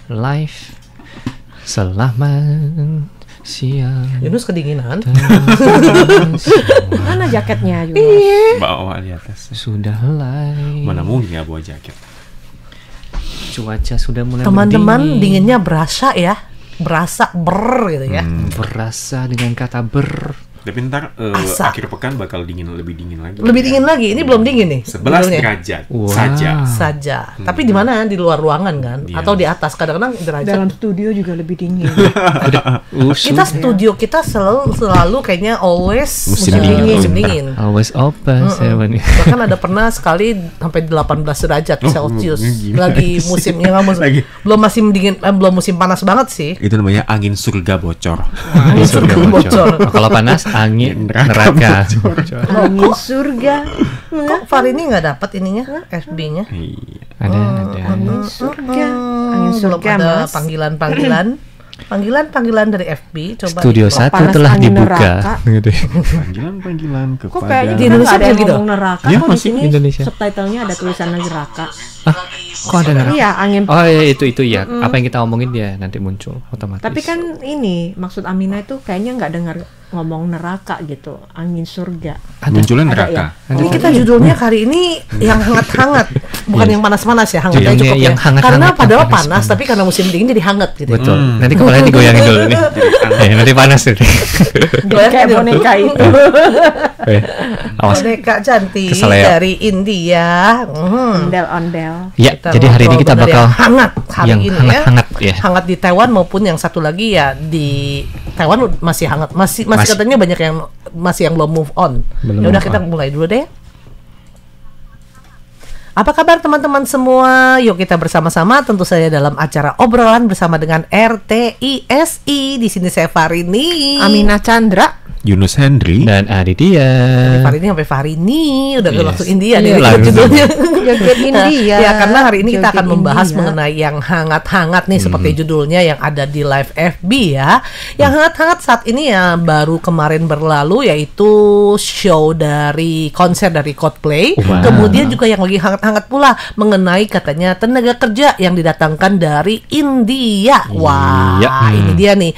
live. Selamat siang. Yunus kedinginan. Mana jaketnya Yunus? Bawa di atas. Sudah live. Mana mungkin nggak bawa jaket? Cuaca sudah mulai Teman-teman mendingin. dinginnya berasa ya, berasa gitu ya. Berasa dengan kata ber. Tapi ntar Asa. akhir pekan bakal lebih dingin lagi. Lebih dingin lagi. Ini belum dingin nih. 11 sebetulnya. derajat Wow. saja. Tapi di mana? Di luar ruangan kan? Iya. Atau di atas? Kadang-kadang derajat. Dalam studio juga lebih dingin. Kita studio kita selalu kayaknya always Musim dingin. Always open. Bahkan ada pernah sekali sampai 18 derajat Celcius. gimana Lagi sih? musimnya nggak musim. Lagi. Belum musim dingin, belum musim panas banget sih. Itu namanya angin surga bocor. Angin surga bocor. Kalau panas angin neraka. Angin surga. Kok Farini nggak dapat ininya FB-nya? Iya. Ada. Angin surga. Angin Belum surga, ada Mas. panggilan dari FB. Coba Studio di- 1 panas telah angin dibuka. neraka. Gitu. Panggilan Kok kepada kayaknya Di kita Indonesia nggak ada yang gitu? ngomong neraka? Ya, Kok di masih sini Indonesia. subtitlenya ada tulisan neraka? Hah? Kok ada neraka? Iya, angin. Oh ya itu ya. Apa yang kita omongin dia nanti muncul otomatis. Tapi kan ini maksud Amina itu kayaknya nggak dengar ngomong neraka gitu, angin surga. munculnya Ada neraka. Ini kita judulnya kali ini yang hangat-hangat, bukan Yes. yang panas-panas ya, hangat aja Judulnya cukup yang ya. hangat-hangat, Karena padahal panas, panas, panas. tapi karena musim dingin jadi hangat gitu. Betul. Nanti kepalanya digoyangin dulu nih. Nanti panas tuh. Kayak boneka itu. Awas. Boneka cantik Kesel ya. dari India. Ondel-ondel. Ya, jadi hari ini kita ngobrol bakal yang hangat hari yang ini hangat-hangat ya. ya. Hangat di Taiwan maupun yang satu lagi ya di Taiwan masih hangat, masih Masih. katanya banyak yang belum move on. Belum Ya udah move kita on. mulai dulu deh. Apa kabar teman-teman semua? Yuk kita bersama-sama tentu saja dalam acara obrolan bersama dengan RTISI. Di sini saya Farini. Amina Chandra. Yunus Hendry. Dan Aditya. Farini sampai Farini udah Yes. langsung India nih Iya, langsung. judulnya. Joget India. Ya karena hari ini kita Joget akan membahas India. mengenai yang hangat-hangat nih seperti judulnya yang ada di live FB ya. Yang hangat-hangat saat ini ya baru kemarin berlalu yaitu konser dari Coldplay. Wow. Kemudian juga yang lagi hangat-hangat pula mengenai katanya tenaga kerja yang didatangkan dari India. Wah, Iya. ini dia nih.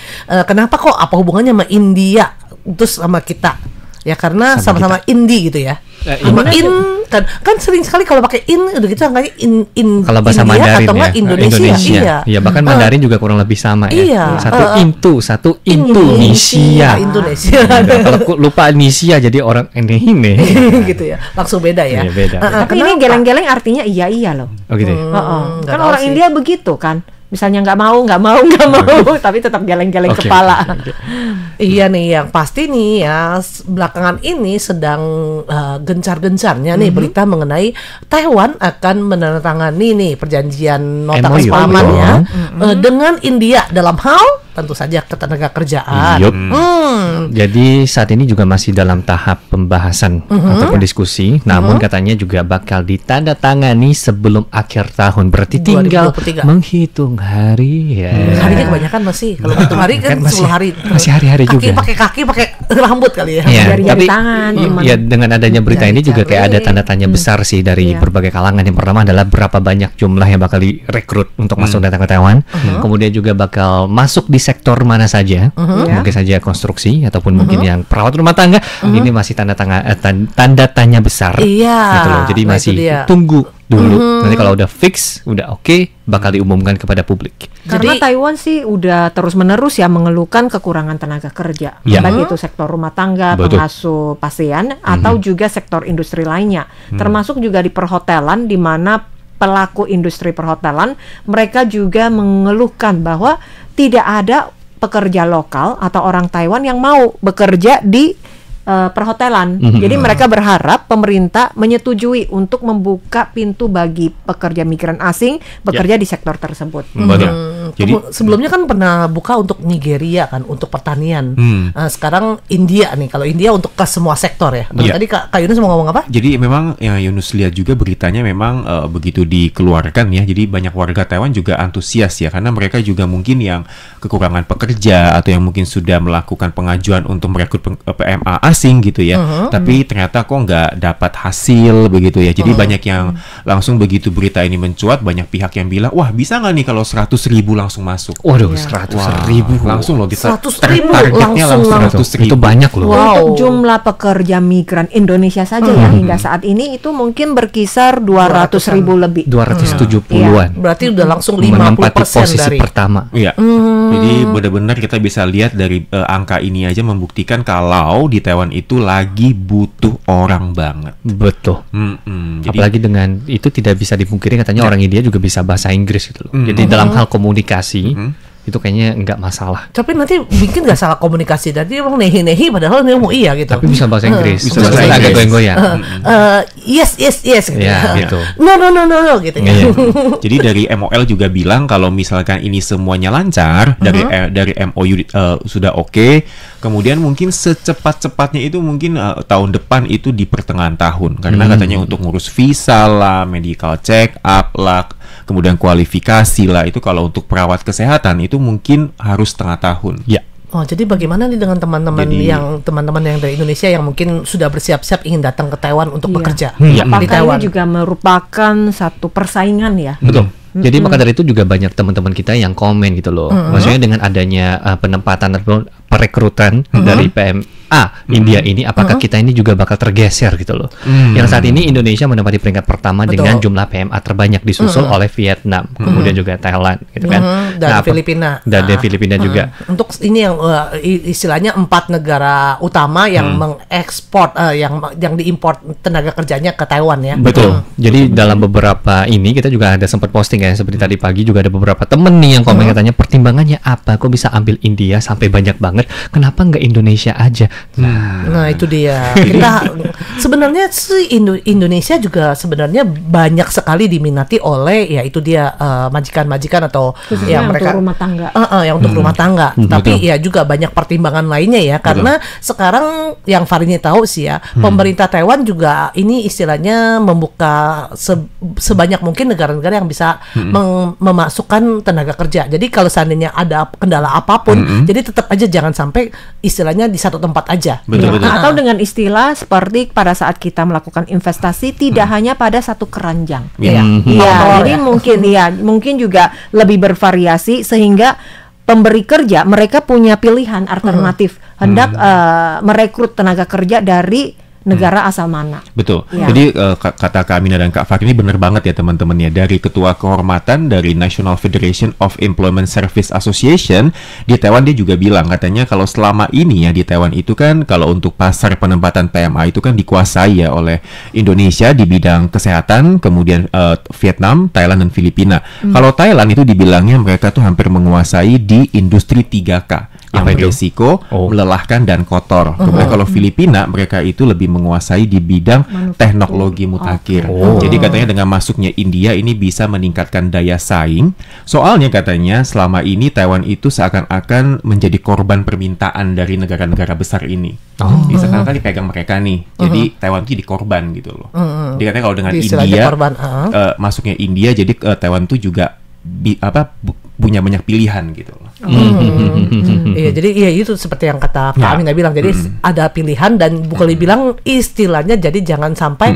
Kenapa kok apa hubungannya sama India terus sama kita? Ya karena Sama sama-sama indie gitu ya. Sama kan sering sekali kalau pakai udah gitu angkanya in Kalau bahasa India Mandarin atau ya. enggak Indonesia. Iya. Iya, bahkan Mandarin juga kurang lebih sama ya. Iya. Satu Indonesia. Indonesia. Kalau lupa Indonesia jadi orang ini. gitu ya. Langsung beda ya. Iya, beda. Tapi ini Kenapa? geleng-geleng artinya iya loh. Oh gitu. Ya? Nggak Kan tahu orang sih. India begitu kan. Misalnya nggak mau, tapi tetap geleng-geleng Oke, kepala. oke. Iya nih, yang pasti nih ya belakangan ini sedang gencar-gencarnya nih berita mengenai Taiwan akan menandatangani nih perjanjian nota MOU. kesepahamannya Oh. dengan India dalam hal tentu saja ketenaga kerjaan. Yup. Jadi saat ini juga masih dalam tahap pembahasan ataupun diskusi, namun katanya juga bakal ditandatangani sebelum akhir tahun. Berarti tinggal 2023. menghitung hari ya. Harinya kebanyakan masih kalau hitung hari kan Kan masih- 10 hari. masih hari-hari Kaki juga. pakai kaki pakai rambut kali ya. Ya, Jari-jari tapi tangan, cuman. ya dengan adanya berita ini juga kayak ada Jari-jari. tanda tanya besar sih dari Iya. berbagai kalangan. Yang pertama adalah berapa banyak jumlah yang bakal direkrut untuk masuk datang ke Taiwan. Kemudian juga bakal masuk di sektor mana saja, mungkin saja konstruksi ataupun mungkin yang perawat rumah tangga. Ini masih tanda tanya besar. Iya. Gitu loh. Jadi Nah, masih itu dia. tunggu dulu. Nanti kalau udah fix, udah oke, bakal diumumkan kepada publik. Karena Jadi- Taiwan sih udah terus-menerus ya mengeluhkan kekurangan tenaga kerja, Ya. baik itu sektor rumah tangga, Betul. pengasuh pasien, atau juga sektor industri lainnya, termasuk juga di perhotelan, di mana pelaku industri perhotelan mereka juga mengeluhkan bahwa tidak ada pekerja lokal atau orang Taiwan yang mau bekerja di perhotelan. Jadi mereka berharap pemerintah menyetujui untuk membuka pintu bagi pekerja migran asing bekerja di sektor tersebut. Betul. Jadi Sebelumnya kan pernah buka untuk Nigeria kan untuk pertanian. Hmm. Sekarang India nih. Kalau India untuk ke semua sektor ya. Iya. Tadi Kak Yunus mau ngomong apa? Jadi memang yang Yunus lihat juga beritanya memang begitu dikeluarkan ya. Jadi banyak warga Taiwan juga antusias ya karena mereka juga mungkin yang kekurangan pekerja atau yang mungkin sudah melakukan pengajuan untuk merekrut PMA asing gitu ya. Tapi ternyata kok nggak dapat hasil begitu ya. Jadi banyak yang langsung begitu berita ini mencuat, banyak pihak yang bilang, wah bisa nggak nih kalau 100.000 langsung masuk? Waduh, 100.000 langsung loh kita 100.000 targetnya langsung 100.000. Itu banyak loh. Wow. Untuk jumlah pekerja migran Indonesia saja ya hingga saat ini itu mungkin berkisar 200.000 lebih. 270-an. Berarti udah langsung Menempati 50% posisi dari pertama. Iya. Jadi benar-benar kita bisa lihat dari angka ini aja membuktikan kalau di Taiwan itu lagi butuh orang banget. Betul. Jadi Apalagi dengan itu tidak bisa dipungkiri katanya orang India juga bisa bahasa Inggris gitu loh. Jadi dalam hal komunikasi itu kayaknya nggak masalah. tapi nanti bikin nggak salah komunikasi tadi orang nehi padahal dia mau iya gitu. Tapi bisa bahasa Inggris. Bisa bahasa Agak Inggris. goyang-goyang. Yes gitu. Ya, gitu. No gitu ya. Iya. Jadi dari MOL juga bilang kalau misalkan ini semuanya lancar dari MOU sudah oke, kemudian mungkin secepat-cepatnya itu mungkin tahun depan itu di pertengahan tahun karena katanya untuk ngurus visa lah, medical check up lah, kemudian kualifikasi lah, itu kalau untuk perawat kesehatan itu mungkin harus setengah tahun. Ya. Oh, jadi bagaimana nih dengan teman-teman yang dari Indonesia yang mungkin sudah bersiap-siap ingin datang ke Taiwan untuk bekerja Iya. di Apakah Taiwan? ini juga merupakan satu persaingan ya? Betul. Jadi maka dari itu juga banyak teman-teman kita yang komen gitu loh. Maksudnya dengan adanya penempatan atau perekrutan dari PMA India ini, apakah kita ini juga bakal tergeser gitu loh. Yang saat ini Indonesia menempati peringkat pertama dengan jumlah PMA terbanyak, disusul oleh Vietnam, kemudian juga Thailand gitu kan. Dan Filipina. Dan dari Filipina juga. Untuk ini yang istilahnya 4 negara utama yang mengekspor yang diimpor tenaga kerjanya ke Taiwan ya. Betul. Jadi dalam beberapa ini kita juga ada sempat posting ya, seperti tadi pagi juga ada beberapa temen nih yang komen katanya pertimbangannya apa, kok bisa ambil India sampai banyak banget, kenapa nggak Indonesia aja? Nah itu dia. Kita sebenarnya sih Indonesia juga sebenarnya banyak sekali diminati oleh ya itu dia majikan-majikan atau Khususnya yang mereka untuk rumah tangga. yang untuk rumah tangga. Tapi Betul. ya juga banyak pertimbangan lainnya ya, karena sekarang yang Farini tahu sih ya, pemerintah Taiwan juga ini istilahnya membuka sebanyak mungkin negara-negara yang bisa memasukkan tenaga kerja. Jadi kalau seandainya ada kendala apapun, jadi tetap aja jangan sampai istilahnya di satu tempat aja. Betul. Atau dengan istilah seperti pada saat kita melakukan investasi tidak hanya pada satu keranjang. Iya. Iya, Oh, jadi mungkin juga lebih bervariasi sehingga pemberi kerja mereka punya pilihan alternatif hendak merekrut tenaga kerja dari negara asal mana. Betul. Ya. Jadi kata Kak Amina dan Kak Fak ini benar banget ya teman-teman ya. Dari Ketua Kehormatan dari National Federation of Employment Service Association di Taiwan, dia juga bilang katanya kalau selama ini ya di Taiwan itu kan kalau untuk pasar penempatan PMA itu kan dikuasai ya oleh Indonesia di bidang kesehatan, kemudian Vietnam, Thailand dan Filipina. Kalau Thailand itu dibilangnya mereka tuh hampir menguasai di industri 3K. Yang Apa itu? beresiko, melelahkan dan kotor. Kemudian kalau Filipina mereka itu lebih menguasai di bidang teknologi mutakhir. Jadi katanya dengan masuknya India ini bisa meningkatkan daya saing. Soalnya katanya selama ini Taiwan itu seakan-akan menjadi korban permintaan dari negara-negara besar ini. Jadi seakan-akan dipegang mereka nih. Jadi Taiwan itu jadi korban gitu loh. Jadi katanya kalau dengan Istilahnya India korban, masuknya India, jadi Taiwan itu juga punya banyak pilihan gitu loh. Iya, jadi iya itu seperti yang kata Kak Amina bilang. Jadi ada pilihan dan bukan dibilang istilahnya, jadi jangan sampai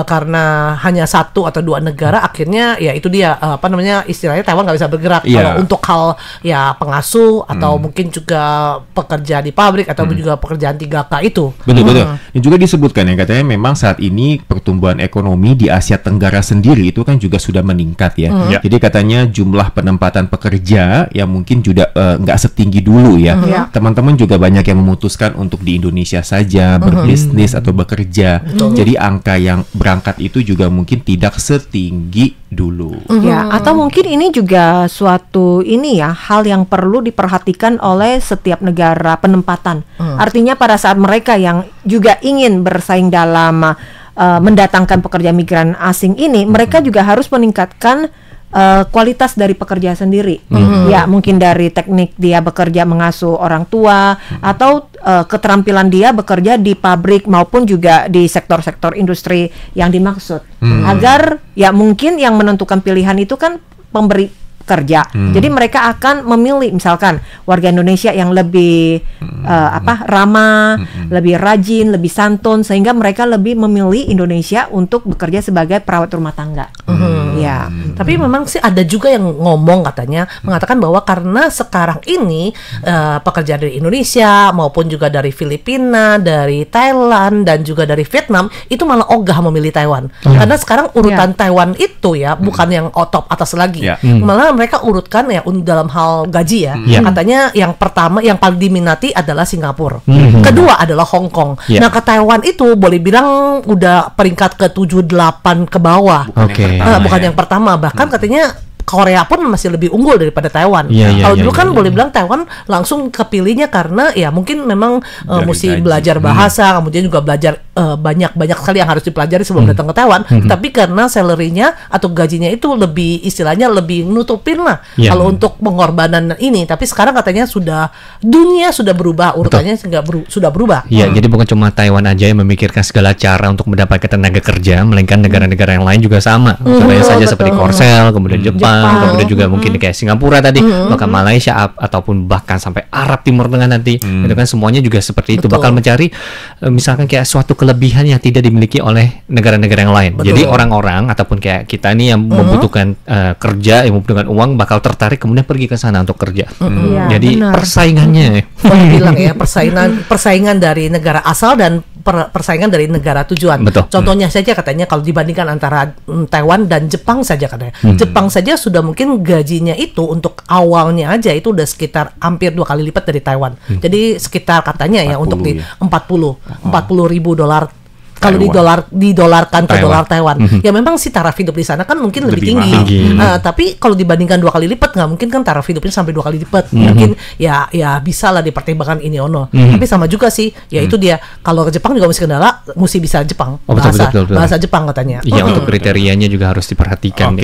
karena hanya satu atau dua negara akhirnya ya itu dia apa namanya istilahnya Taiwan nggak bisa bergerak. Kalau untuk hal ya pengasuh atau mungkin juga pekerja di pabrik atau juga pekerjaan 3K itu. Betul. Dan juga disebutkan ya katanya memang saat ini pertumbuhan ekonomi di Asia Tenggara sendiri itu kan juga sudah meningkat ya. Jadi katanya jumlah penempatan pekerja yang mungkin juga nggak setinggi dulu ya. Teman-teman juga banyak yang memutuskan untuk di Indonesia saja berbisnis atau bekerja. Jadi angka yang berangkat itu juga mungkin tidak setinggi dulu. Ya, atau mungkin ini juga suatu hal yang perlu diperhatikan oleh setiap negara penempatan. Artinya pada saat mereka yang juga ingin bersaing dalam mendatangkan pekerja migran asing ini, mereka juga harus meningkatkan kualitas dari pekerja sendiri. Ya, mungkin dari teknik dia bekerja mengasuh orang tua atau keterampilan dia bekerja di pabrik maupun juga di sektor-sektor industri yang dimaksud. Agar ya mungkin yang menentukan pilihan itu kan pemberi kerja. Jadi mereka akan memilih misalkan warga Indonesia yang lebih ramah, lebih rajin, lebih santun, sehingga mereka lebih memilih Indonesia untuk bekerja sebagai perawat rumah tangga. Ya. Tapi memang sih ada juga yang ngomong katanya mengatakan bahwa karena sekarang ini pekerja dari Indonesia maupun juga dari Filipina, dari Thailand dan juga dari Vietnam itu malah ogah memilih Taiwan. Karena sekarang urutan Taiwan itu ya bukan yang top atas lagi. Malah mereka urutkan ya dalam hal gaji ya. Katanya yang pertama yang paling diminati adalah Singapura. Kedua adalah Hong Kong. Nah, ke Taiwan itu boleh bilang udah peringkat ke 7-8 ke bawah. Bukan yang pertama, bahkan katanya Korea pun masih lebih unggul daripada Taiwan. Kalau dulu kan boleh bilang Taiwan langsung kepilihnya karena ya mungkin memang mesti belajar bahasa, kemudian juga belajar banyak sekali yang harus dipelajari sebelum datang ke Taiwan. Tapi karena salary-nya atau gajinya itu lebih istilahnya lebih nutupin lah kalau untuk pengorbanan ini. Tapi sekarang katanya dunia sudah berubah, urutannya sudah berubah. Iya, jadi bukan cuma Taiwan aja yang memikirkan segala cara untuk mendapatkan tenaga kerja, melainkan negara-negara yang lain juga sama. Contohnya saja seperti Korsel, kemudian Jepang, kemudian juga mungkin kayak Singapura tadi, bahkan Malaysia ataupun bahkan sampai Arab Timur Tengah nanti, itu kan semuanya juga seperti itu, bakal mencari misalkan kayak suatu kelebihan yang tidak dimiliki oleh negara-negara yang lain. Jadi orang-orang ataupun kayak kita ini yang membutuhkan kerja, yang membutuhkan uang, bakal tertarik kemudian pergi ke sana untuk kerja. Jadi persaingannya, bilang ya persaingan dari negara asal dan persaingan dari negara tujuan. Contohnya saja katanya kalau dibandingkan antara Taiwan dan Jepang saja katanya. Jepang saja sudah mungkin gajinya itu untuk awalnya aja itu udah sekitar hampir 2 kali lipat dari Taiwan. Jadi sekitar katanya 40, ya untuk di 40 ribu dolar. Kalau didolarkan ke dolar Taiwan, ya memang sih taraf hidup di sana kan mungkin lebih tinggi. Tapi kalau dibandingkan 2 kali lipat nggak mungkin kan taraf hidupnya sampai 2 kali lipat. Mungkin ya bisa lah dipertimbangkan ini ono. Tapi sama juga sih, ya itu dia. Kalau ke Jepang juga mesti kendala, mesti bisa Jepang, bahasa Jepang katanya. Iya, untuk kriterianya juga harus diperhatikan.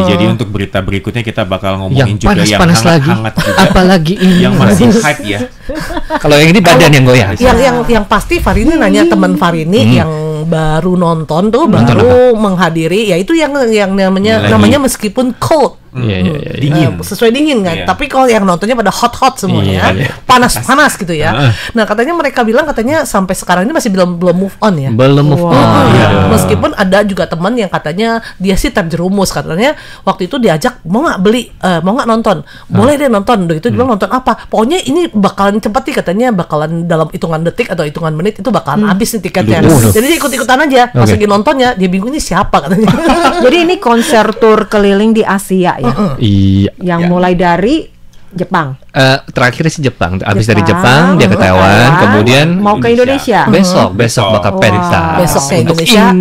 Jadi untuk berita berikutnya kita bakal ngomongin juga yang hangat-hangat juga. Apalagi ini yang masih hype ya. Kalau yang ini badan yang goyang. Yang pasti Farini nanya teman Farini yang baru nonton tuh, baru menghadiri, ya itu yang namanya meskipun cold. Dingin, sesuai dingin kan. Tapi kalau yang nontonnya pada hot semuanya, panas gitu ya. Nah katanya mereka bilang sampai sekarang ini masih belum move on ya. Meskipun ada juga teman yang katanya dia sih terjerumus, katanya waktu itu diajak mau nggak nonton, boleh deh nonton. Begitu dia bilang nonton apa? Pokoknya ini bakalan cepet nih katanya, bakalan dalam hitungan detik atau hitungan menit itu bakalan habis nih tiketnya. Jadi dia ikut-ikutan aja. Pas lagi nontonnya dia bingung ini siapa katanya. Jadi ini konser tour keliling di Asia. Iya. Yang mulai dari Jepang. Terakhir sih Jepang. Abis dari Jepang dia ke Taiwan, kemudian mau ke Indonesia. Besok bakal pentas. Besok ke Indonesia.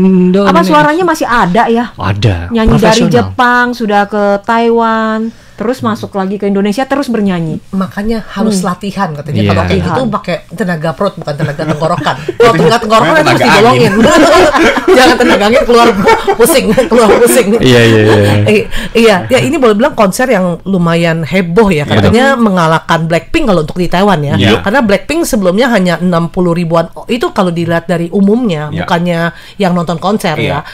Apa suaranya masih ada ya? Ada. Nyanyi dari Jepang sudah ke Taiwan, terus masuk lagi ke Indonesia, terus bernyanyi. Makanya harus latihan katanya. Kalau kayak gitu pakai tenaga perut, bukan tenaga tenggorokan. Kalau tenaga tenggorokan itu harus dibolongin. Jangan tenaganya keluar pusing. Iya, ya ini boleh bilang konser yang lumayan heboh ya. Katanya mengalahkan Blackpink kalau untuk di Taiwan ya. Karena Blackpink sebelumnya hanya 60 ribuan. Itu kalau dilihat dari umumnya, bukannya yang nonton konser ya.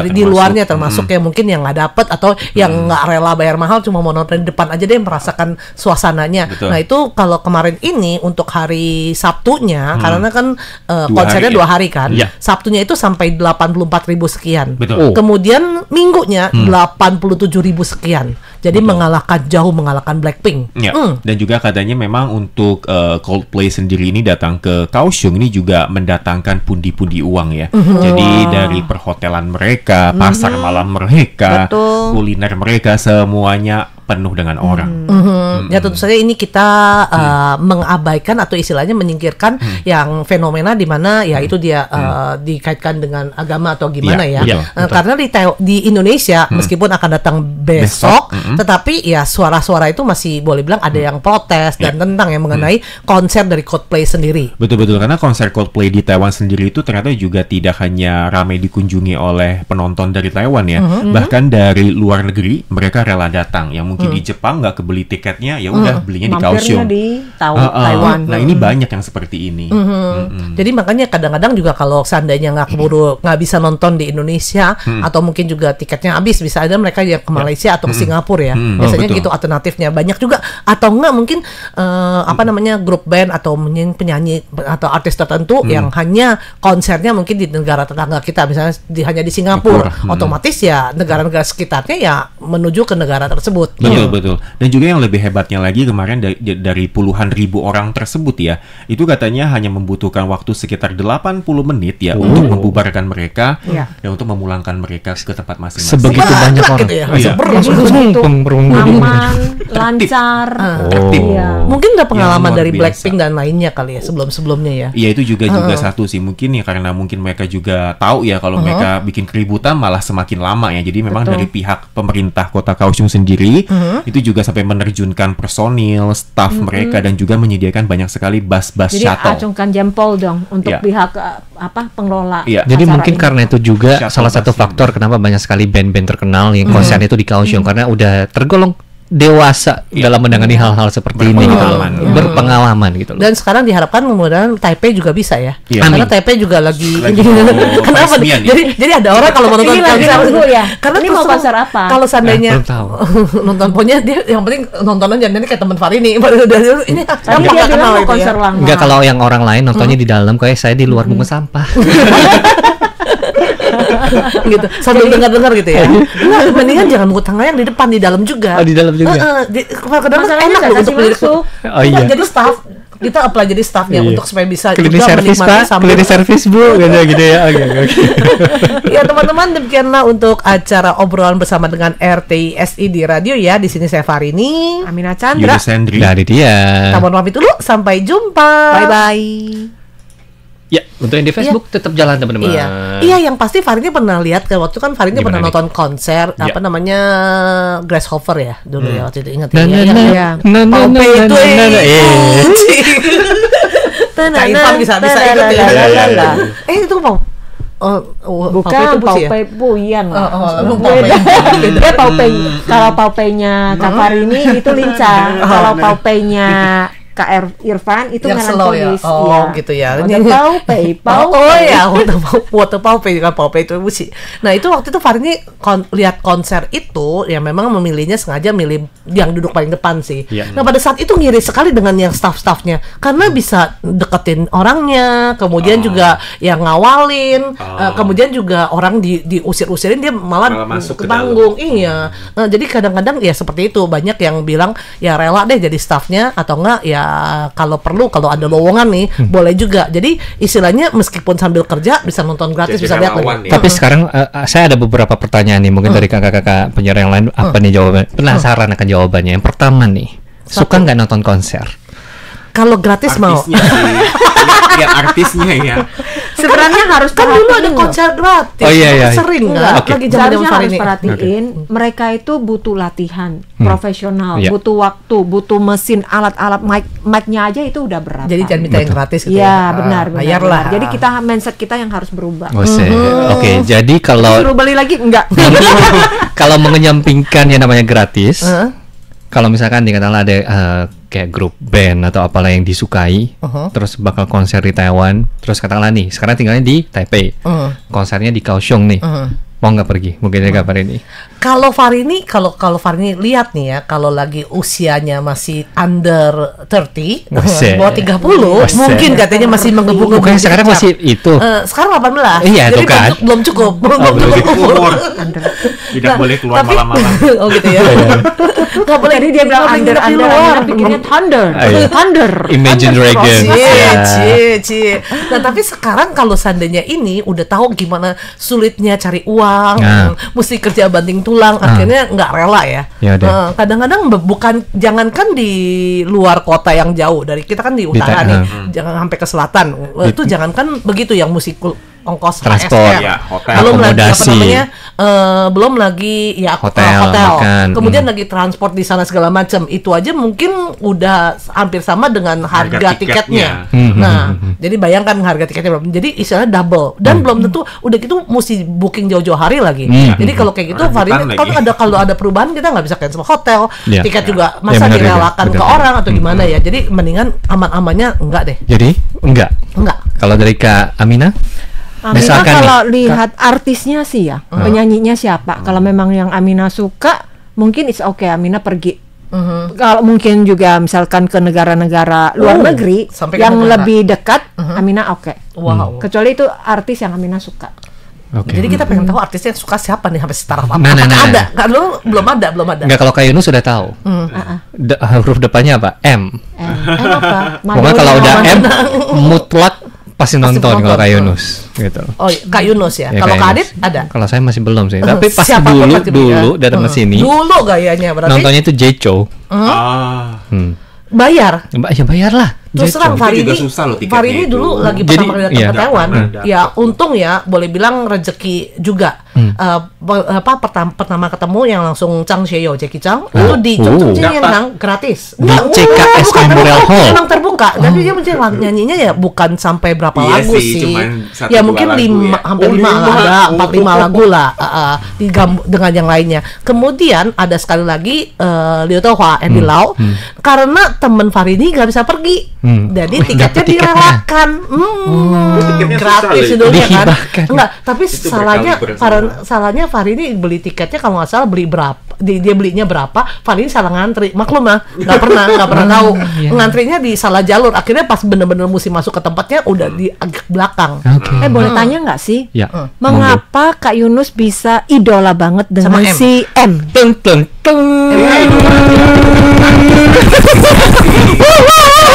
Di luarnya termasuk ya mungkin yang nggak dapet atau yang nggak rela bayar mahal, cuma mau nonton di depan aja deh merasakan suasananya. Nah itu kalau kemarin ini untuk hari Sabtunya, karena kan konsernya 2 hari kan, Sabtunya itu sampai 84.000 sekian. Kemudian minggunya 87.000 sekian. Jadi jauh mengalahkan Blackpink. Dan juga katanya memang untuk Coldplay sendiri ini datang ke Kaohsiung ini juga mendatangkan pundi-pundi uang ya. Jadi dari perhotelan mereka, pasar malam mereka, kuliner mereka, semuanya penuh dengan orang. Ya tentu saja ini kita mengabaikan atau istilahnya menyingkirkan yang fenomena di mana ya itu dia dikaitkan dengan agama atau gimana karena di Indonesia meskipun akan datang besok, tetapi ya suara-suara itu masih boleh bilang ada yang protes dan tentang yang mengenai konser dari Coldplay sendiri. Betul karena konser Coldplay di Taiwan sendiri itu ternyata juga tidak hanya ramai dikunjungi oleh penonton dari Taiwan ya, bahkan dari luar negeri mereka rela datang yang mungkin di Jepang nggak kebeli tiketnya, ya udah belinya di Kaohsiung. di Taiwan. Nah ini banyak yang seperti ini. Jadi makanya kadang-kadang juga kalau seandainya nggak keburu nggak bisa nonton di Indonesia atau mungkin juga tiketnya habis, bisa ada mereka yang ke Malaysia atau ke Singapura ya. Biasanya betul. gitu alternatifnya. Banyak juga atau enggak mungkin apa namanya grup band atau mungkin penyanyi atau artis tertentu yang hanya konsernya mungkin di negara tetangga kita, misalnya hanya di Singapura. Otomatis ya negara-negara sekitarnya ya menuju ke negara tersebut. Betul. Dan juga yang lebih hebatnya lagi kemarin dari puluhan ribu orang tersebut ya, itu katanya hanya membutuhkan waktu sekitar 80 menit ya untuk membubarkan mereka dan untuk memulangkan mereka ke tempat masing-masing. Sebegitu banyak orang. Gitu ya. Iya. Jadi aman, lancar. Iya. Mungkin udah pengalaman Yang luar dari biasa. Blackpink dan lainnya kali ya sebelum-sebelumnya ya. Iya itu juga satu sih, mungkin ya karena mungkin mereka juga tahu ya kalau mereka bikin keributan malah semakin lama ya. Jadi memang dari pihak pemerintah Kota Kaohsiung sendiri itu juga sampai menerjunkan personil, staf mereka dan juga menyediakan banyak sekali bus-bus Jadi shuttle. acungkan jempol dong untuk Iya. pihak pengelola. Iya. Jadi acara mungkin ini. karena itu juga Shuttle salah satu bus ini. faktor kenapa banyak sekali band-band terkenal yang konsernya itu di Kaohsiung karena udah tergolong dewasa dalam menangani hal-hal seperti ini gitu loh. Berpengalaman. Berpengalaman gitu loh. Dan sekarang diharapkan mudah-mudahan Taipei juga bisa ya. Iya. Karena Amin. Taipei juga lagi mau kenapa? peresmian ya? Jadi ada orang kalau mau nonton Ini lagi nunggu ya? Karena Ini mau terus konser apa? Kalau seandainya Belum tahu. nonton pokoknya dia yang penting nonton aja nanti kayak teman Farini baru udah ini Tapi dia nggak bilang kenal mau gitu konser ya. lama. Enggak, kalau yang orang lain nontonnya di dalam, kayak saya di luar bunga sampah. gitu sambil dengar-dengar gitu ya. Enggak, mendingan jangan nunggu tengah yang di depan, di dalam juga. Oh, di dalam juga. Kadang-kadang Masalahnya enak nggak loh untuk kasih menjadi masuk. Oh iya. jadi staff kita apply jadi staffnya Iya. untuk supaya bisa Klinis juga servis menikmati Pak, sambil klinis servis Bu, gitu ya. Oke. ya teman-teman, demikianlah untuk acara obrolan bersama dengan RTISI di radio ya. Di sini saya Farini. Amina Chandra. Yudha Sendri. Dari dia. Kita mohon pamit dulu, sampai jumpa. Bye bye. Ya, untuk yang di Facebook tetap jalan teman-teman. Iya, yang pasti Farini pernah lihat kan waktu kan Farini pernah Gimana nih? nonton konser Iya. apa namanya Grasshopper ya dulu ya waktu itu, ingat Nah, ya? nah, nah, iya. nah, nah, Paupe nah, itu nah, nah, nah, Kak Irfan bisa ikut ya. Lalalala. Itu mau Bukan Pusi ya? Paupe Puyan lah. Oh, Beda. Paupe. Dia Paupe. Kalau Paupenya Kak Farini itu lincah. Kalau Paupenya Kak Irfan itu yang slow ya. melankolis. Oh, gitu ya. Ada Paupe. Oh ya, water Paupe juga Paupe itu musik. Nah, itu waktu itu Farini lihat konser itu ya memang memilihnya sengaja milih yang duduk paling depan sih. Iya. Nah, pada saat itu ngiri sekali dengan yang staff-staffnya karena bisa deketin orangnya, kemudian juga yang ngawalin, kemudian juga orang diusir-usirin dia malah Malah masuk ke panggung. Iya. Nah, jadi kadang-kadang ya seperti itu, banyak yang bilang ya rela deh jadi staffnya atau enggak ya kalau perlu kalau ada lowongan nih boleh juga. Jadi istilahnya meskipun sambil kerja bisa nonton gratis, Jadi bisa lihat relawan lagi. ya. Tapi sekarang saya ada beberapa pertanyaan nih mungkin dari kakak-kakak penyiar yang lain, apa nih jawabannya? Penasaran akan jawabannya. Yang pertama nih, suka nggak nonton konser? Kalau gratis mau. Artisnya sih. Lihat artisnya ya. Sebenarnya harus Kan dulu ada perhatiin loh. konser gratis. Oh, iya, iya. Sering Enggak, kan? Oke. Lagi zaman-zaman Seharusnya harus Farini. perhatiin mereka itu butuh latihan profesional, Iya. butuh waktu, butuh mesin, alat-alat mic-nya aja itu udah berat. Jadi jangan minta yang gratis gitu. Iya, benar, Bayar benar. lah. Jadi kita mindset kita yang harus berubah. Oke, jadi kalau Suruh beli lagi enggak? kalau mengenyampingkan yang namanya gratis, Heeh. kalau misalkan dikatakan ada kayak grup band atau apalah yang disukai, terus bakal konser di Taiwan, terus katakanlah nih sekarang tinggalnya di Taipei, konsernya di Kaohsiung nih, mau nggak pergi? Mungkin ada kabar ini. Kalau Farini, kalau Farini lihat nih ya, kalau lagi usianya masih under 30, Buset. bawah 30, Buset. mungkin katanya masih menggebu-gebu. Bukannya sekarang dicap. masih itu? Sekarang 18. Iya, Jadi tuh kan. belum cukup, belum cukup umur. Tidak boleh keluar Tapi- malam-malam. Oh gitu ya. Nggak boleh. Tadi dia bilang nggak boleh under, nginep di under, luar. Amina pikirnya thunder, Iya. thunder. Imagine Thunder Dragon. Frost. Iya. Cie. Nah tapi sekarang kalau seandainya ini udah tahu gimana sulitnya cari uang, Nah. mesti kerja banting tulang, akhirnya nggak rela ya. Ya udah. Kadang-kadang bukan, jangankan di luar kota yang jauh dari kita kan di utara nih, jangan sampai ke selatan. Itu jangankan begitu yang mesti ongkos Transport. HSR. Ya, hotel. Belum lagi apa Akomodasi. namanya? Belum lagi ya Hotel, makan. Kemudian lagi transport di sana segala macam. Itu aja mungkin udah hampir sama dengan harga tiketnya. Nah, jadi bayangkan harga tiketnya berapa. Jadi istilahnya double dan belum tentu udah gitu mesti booking jauh-jauh hari lagi. Jadi kalau kayak gitu varian kalau ada perubahan kita nggak bisa cancel hotel, Iya. tiket juga Ya, masa benar juga. direlakan ke Benar. orang atau gimana ya. Jadi mendingan aman-amannya enggak deh. Jadi enggak. Kalau dari Kak Amina? Amina Misalkan kalau nih, lihat artisnya sih ya, penyanyinya siapa. Kalau memang yang Amina suka, mungkin it's okay Amina pergi. Kalau mungkin juga misalkan ke negara-negara luar negeri sampai ke yang negara. lebih dekat, Amina oke. Wow. Kecuali itu artis yang Amina suka. Oke. Jadi kita pengen tahu artisnya suka siapa nih sampai setara apa? Nah, Apakah nah. ada? Kalau belum ada. Enggak, kalau Kak Yunus sudah tahu. Huruf depannya apa? M. Apa? Pokoknya kalau udah M mutlak pasti nonton nonton. kalau Kak Yunus gitu. Oh, Kak Yunus ya. Ya, Kalau Kak Kak Yunus. Adit ada. Kalau saya masih belum sih. Tapi pas Siapa dulu pasti ya? datang ke sini Dulu gayanya berarti nontonnya itu Jecho. bayar. Ya bayarlah. Terus terang Itu Farini, juga susah loh tiketnya Farini itu. dulu lagi Jadi, pertama kali datang iya. ke Taiwan, Dapat. ya untung ya boleh bilang rezeki juga. Pertama ketemu yang langsung Chang Xie-yo, Jackie Chang itu di Chongqing Jianyang gratis. Di CKS bukan, Memorial Hall. Memang terbuka. Dan dia nyanyinya ya bukan sampai berapa Iya lagu sih, sih. cuman satu, Ya dua mungkin lagu lima, ya. hampir Oh, lima lima. ada, 4-5 Oh. lagu lah dengan yang lainnya. Kemudian ada sekali lagi Liu Tohua, Andy Lau, karena temen Farini nggak bisa pergi, jadi tiketnya Dapet tiketnya. direlakan. Tiketnya Gratis susah itu loh. dia kan. Dihibahkan. Enggak, tapi Itu salahnya berkali-kali. salahnya Farini beli tiketnya kalau nggak salah beli berapa, dia belinya berapa, Farini salah ngantri. Maklum lah, nggak pernah tahu. Ngantrinya di salah jalur. Akhirnya pas bener-bener mesti masuk ke tempatnya udah di agak belakang. Oke. Boleh tanya nggak sih? Ya. Mengapa Kak Yunus bisa idola banget dengan Sama M. si M? Tung tung tung.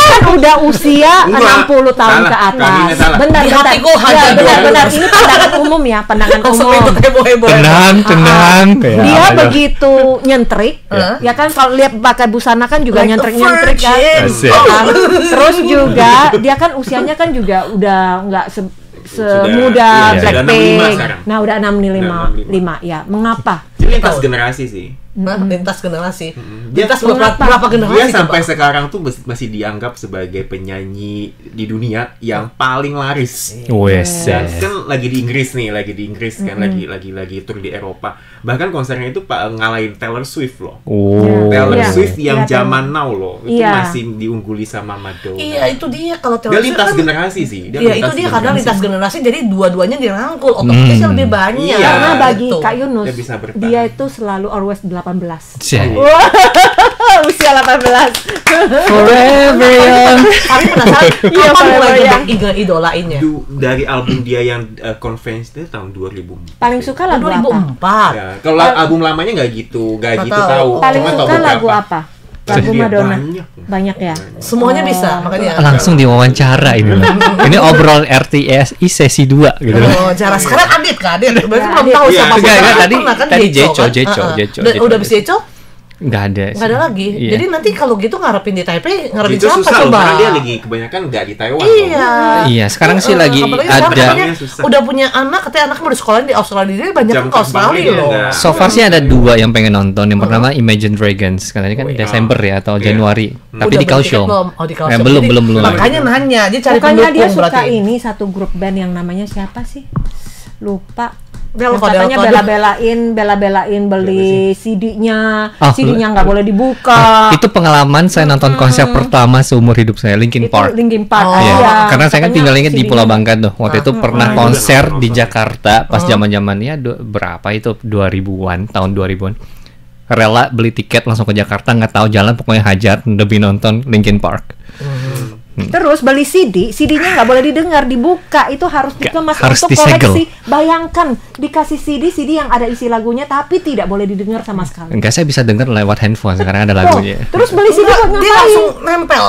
Kan udah usia Enggak, 60 tahun salah. ke Kak Nina atas. salah. Bentar, Di bentar. hatiku hanya Ya, dua benar. Yunus. Ini pandangan umum ya, pandangan Langsung umum. ikut heboh-heboh. Tenang. Dia Ya, aduh. begitu nyentrik, ya kan kalau lihat pakai busana kan juga Like a nyentrik-nyentrik kan. virgin. Asik. Terus juga dia kan usianya kan juga udah nggak semuda iya, sudah 65 Blackpink. sekarang. Nah, udah 65 Udah 65. ya. Mengapa? Jadi lintas generasi sih. Lintas generasi. Dia Lintas mengapa? berapa generasi? Dia sampai coba? sekarang tuh masih dianggap sebagai penyanyi di dunia yang paling laris. Wes. Dan kan lagi di Inggris kan, lagi tur di Eropa. Bahkan konsernya itu ngalahin Taylor Swift loh. Oh. Taylor Iya. Swift yang Iya, zaman now loh, itu Iya. masih diungguli sama Madonna. Iya, itu dia kalau Dia Taylor Swift lintas kan- generasi sih. Dia Iya, itu lintas dia karena generasi. lintas generasi jadi dua-duanya dirangkul, otomatisnya lebih banyak. Iya. Karena bagi Gitu. Kak Yunus, Dia bisa bertahan. dia itu selalu always 18. Cia. Usia 18. Forever young. Kami penasaran Iya, kapan mulai bayang. idolainnya? Dari album dia yang Convention itu tahun 2004. Paling suka lagu apa? 2004. Ya, kalau album lamanya nggak gitu Nggak tahu. tahu. Paling Cuma tahu suka lagu beberapa. apa? Lagu Iya, Madonna. banyak. Ya. Semuanya bisa, makanya. Langsung diwawancara ini. Ini obrol RTSI sesi 2 gitu. Oh, cara sekarang Adit Kak Adit. Berarti Ya, belum Adit. tahu Iya, siapa enggak, Pernah tadi Jeco kan? Jeco. Udah bisa Jeco? Nggak ada. Nggak ada lagi. Iya. Jadi nanti kalau gitu ngarepin di Taipei, ngarepin Itu siapa susah loh, coba? karena dia lagi kebanyakan nggak di Taiwan. Iya. Iya, sekarang sih lagi Apalagi sekarang ada. katanya Susah. udah punya anak, katanya anaknya udah sekolah di Australia, dia banyak Jam ke Australia terbangnya loh. nggak. So far sih ada 2 yang pengen nonton. Yang pertama Imagine Dragons, katanya kan Wih. Desember ya atau Iya. Januari. Tapi Udah di beli tiket Kaohsiung. belum? Oh, di Kaohsiung. Belum, Jadi, belum. Makanya nanya, dia cari Bukannya dia pendukung suka berarti. ini satu grup band yang namanya siapa sih? Lupa. Delco, Yang katanya Delco. bela-belain beli CD-nya, Oh, CD-nya nggak boleh dibuka. Itu pengalaman saya nonton konser pertama seumur hidup saya, Linkin Itu Park. Linkin Park. Oh. Iya, Iya. karena saya kan Katanya tinggalnya di CD-nya. Pulau Bangka tuh. Waktu itu pernah Ah, konser juga di nonton. Jakarta pas zaman-zamannya berapa itu 2000-an, tahun 2000-an. Rela beli tiket langsung ke Jakarta, nggak tahu jalan pokoknya hajar demi nonton Linkin Park. Terus beli CD, CD-nya nggak boleh didengar, dibuka, itu harus dikemas harus untuk disegel. koleksi. Bayangkan dikasih CD yang ada isi lagunya, tapi tidak boleh didengar sama sekali. Enggak, saya bisa denger lewat handphone sekarang ada Oh, lagunya. terus beli CD buat Dia ngapain? langsung nempel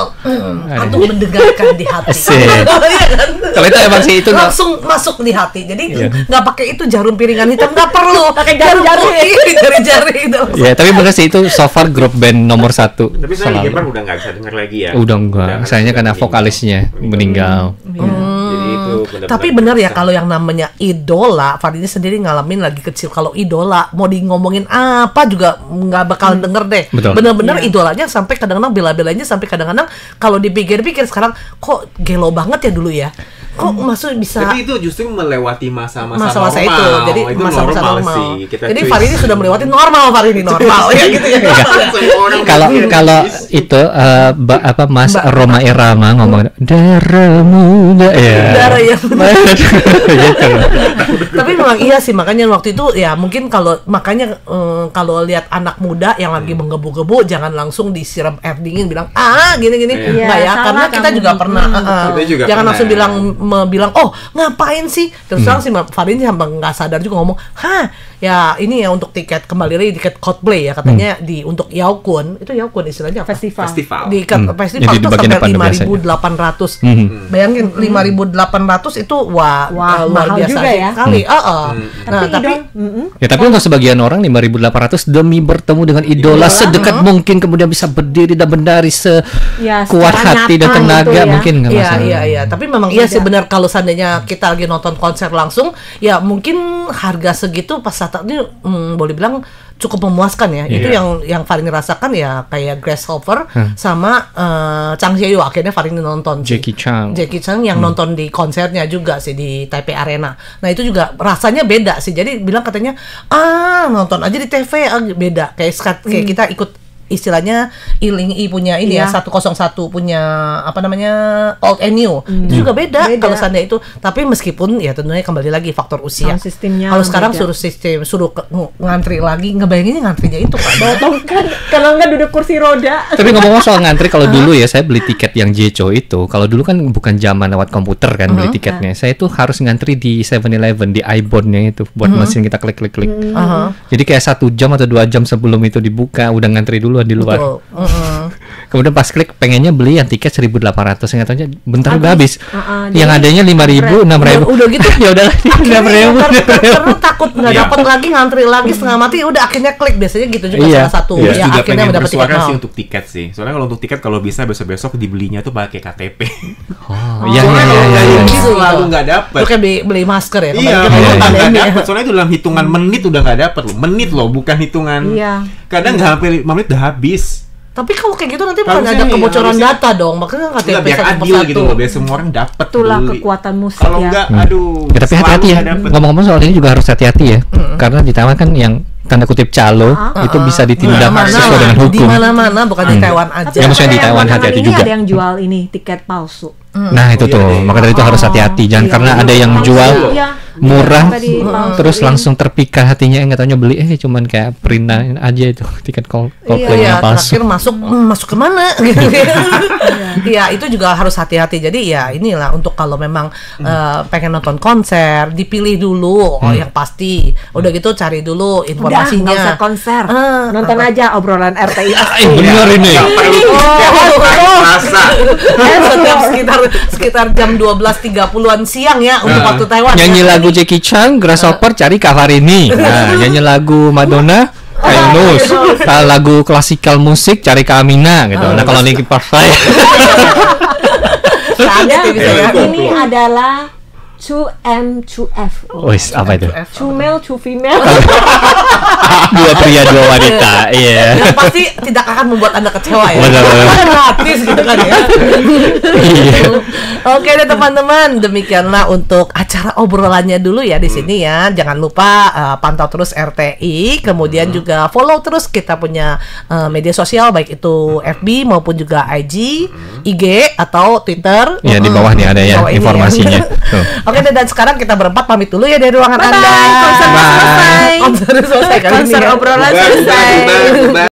untuk mendengarkan di hati. Asik. Iya kan? Kalau itu emang sih itu nggak- langsung masuk di hati. Jadi Iya. nggak pakai itu jarum piringan hitam, nggak perlu. Pakai jari-jari. Jari-jari itu. Ya, tapi bener sih itu so far grup band nomor 1 Tapi saya Linkin Park selalu. udah nggak bisa denger lagi ya. Udah enggak, sayangnya karena vokalisnya meninggal. Jadi itu Tapi benar ya kalau yang namanya idola, Farini sendiri ngalamin lagi kecil. Kalau idola mau di ngomongin apa juga nggak bakal denger deh. Bener-bener idolanya sampai kadang-kadang bela-belanya sampai kadang-kadang kalau dipikir-pikir sekarang kok gelo banget ya dulu ya. Kok maksud bisa? Tapi itu justru melewati masa-masa normal. itu. Jadi itu masa-masa normal. Jadi Farini sudah melewati normal ya gitu ya. Kalau itu Mas Roma Irama ngomong darah muda ya. Darah yang gitu. Tapi memang iya sih, makanya waktu itu ya mungkin kalau kalau lihat anak muda yang lagi menggebu-gebu jangan langsung disiram air dingin bilang gini-gini. Enggak ya, karena kita juga pernah jangan langsung bilang oh ngapain sih, terus terang sih Farini sampai nggak sadar juga ngomong ya ini ya untuk tiket kembali lagi tiket Coldplay ya katanya untuk Yaokun istilahnya apa? Festival di festival itu sampai 5.800 bayangin 5.800 itu wah luar biasa juga ya kali tapi untuk sebagian orang 5.800 demi bertemu dengan idola sedekat mungkin, kemudian bisa berdiri dan berdari sekuat hati dan tenaga mungkin nggak masalah. Iya tapi memang iya sih benar, kalau seandainya kita lagi nonton konser langsung ya mungkin harga segitu pas saat ini boleh bilang cukup memuaskan ya. Itu yang Farini rasakan ya kayak Grace Hopper sama Chang Hye-yo. Akhirnya Farini nonton Jackie Chan yang nonton di konsernya juga sih di Taipei Arena. Nah itu juga rasanya beda sih. Jadi bilang katanya nonton aja di TV beda kayak kita ikut istilahnya Iling punya ini ya 101 punya apa namanya Old and New itu juga beda kalau seandainya itu, tapi meskipun ya tentunya kembali lagi faktor usia. Kalau sekarang suruh ngantri lagi, ngebayanginnya ngantrinya itu kan kalau nggak duduk kursi roda. Tapi ngomong soal ngantri, kalau dulu ya saya beli tiket yang Jecho itu, kalau dulu kan bukan zaman lewat komputer kan beli tiketnya, saya itu harus ngantri di 7-Eleven di iBond-nya itu buat mesin kita klik. Jadi kayak 1 jam atau 2 jam sebelum itu dibuka udah ngantri dulu di luar. Kemudian pas klik pengennya beli yang tiket 1.800, yang katanya bentar udah habis. Yang adanya 5.000, 6.000. Udah gitu. Ya udah 6.000. Karena takut nggak dapat lagi, ngantri lagi setengah mati, udah akhirnya klik. Biasanya gitu juga salah satu. Ya akhirnya mendapat tiket sih untuk tiket sih. Soalnya kalau untuk tiket kalau bisa besok-besok dibelinya tuh pakai KTP. Iya. Selalu nggak dapat. Lu kayak beli masker ya. Iya, nggak dapat. Soalnya itu dalam hitungan menit udah nggak dapat loh. Menit loh, bukan hitungan. Kadang nggak sampai 5 menit udah habis. Tapi kalau kayak gitu nanti bukan ada kebocoran data dong, makanya KTP biar adil gitu loh, biar semua orang dapat. Itulah kekuatan musik kalau enggak, aduh. Tapi hati-hati ya. Ngomong-ngomong soal ini juga harus hati-hati ya, karena di Taiwan kan yang tanda kutip calo itu bisa ditindak sesuai dengan hukum. Di mana-mana, bukan di Taiwan aja. Ya maksudnya di Taiwan hati-hati juga. Ada yang jual ini tiket palsu. Nah itu tuh, maka dari itu harus hati-hati. Jangan karena ada yang jual murah terus langsung terpikat hatinya, nggak taunya beli cuman kayak printan aja itu tiket Coldplay yang palsu. Terakhir masuk kemana gitu. Iya itu juga harus hati-hati. Jadi ya inilah untuk kalau memang pengen nonton konser dipilih dulu yang pasti. Udah gitu cari dulu informasinya. Nggak usah konser, nonton aja obrolan RTI. Bener ini. Sekitar jam 12.30-an siang ya untuk waktu Taiwan. Nyanyi lagu Jackie Chan, Grasshopper cari Kak Farini. Nyanyi lagu Madonna, Ainus. Lagu klasikal musik cari Kak Amina gitu. Nah kalau Linkin Park saya ini adalah 2M 2F. Wis apa itu? 2 male 2 female. Dua pria dua wanita. Iya. Yang pasti tidak akan membuat Anda kecewa ya. Gratis gitu kan ya. Oke deh teman-teman, demikianlah untuk acara obrolannya dulu ya di sini ya. Jangan lupa pantau terus RTI, kemudian juga follow terus kita punya media sosial baik itu FB maupun juga IG, atau Twitter. Ya di bawah nih ada ya informasinya. Oke dan sekarang kita berempat pamit dulu ya dari ruangan Anda. Konser selesai. Konser selesai kali ini. Konser obrolan selesai.